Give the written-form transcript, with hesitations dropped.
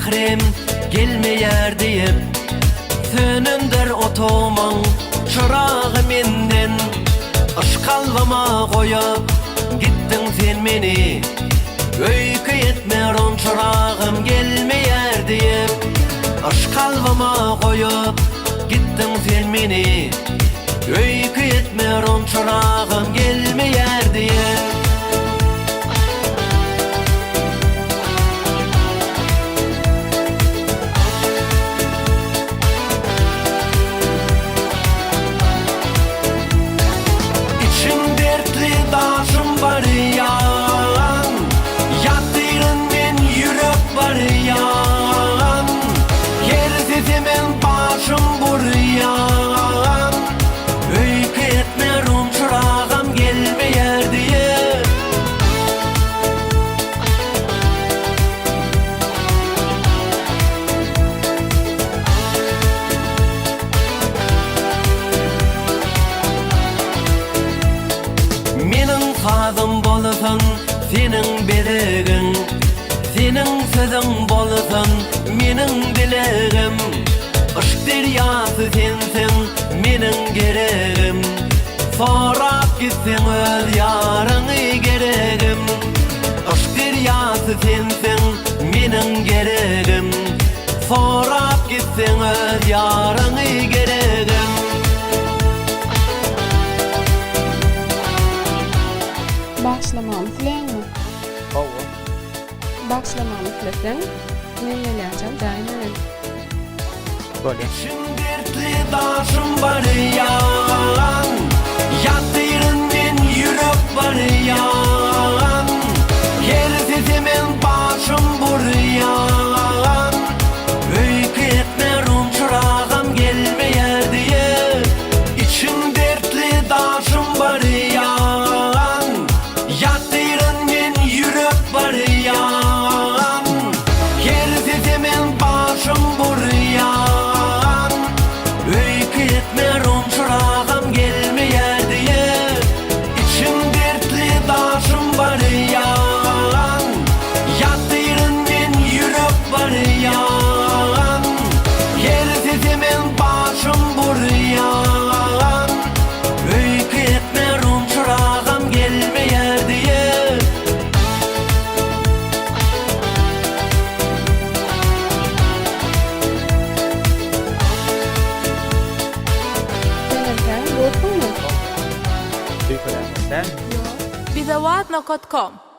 Bahrem gelmeyer deyip sönündür otoman çırağı menden aşk kalvama koyup gittin sen meni öykü etmer on çırağım gelmeyer deyip aşk kalvama koyup gittin sen meni öykü etmer on çırağım gelmeyer deyip Hazım bolsan senin belegin, senin sözün bolsan menin dilegim. Aşk deryası sensin menin geregim. Sorap gitsin öz yarını geregim. Aşk deryası sensin menin geregim. Sorap gitsin öz yarını geregim. Başlamamı filan mı? Olur. Başlamamı filan. Ne yapacağım? Daima. Böyle. Dertli daşım var yan, yatırın yürüp var yan. Her sesimin başım buryan, öykü etmer çırağım gelmeyer diye. İçim dertli daşım var yan, yatırın yürüp var yan. Her sesimin başım buryan. Sen? Bizawatna.com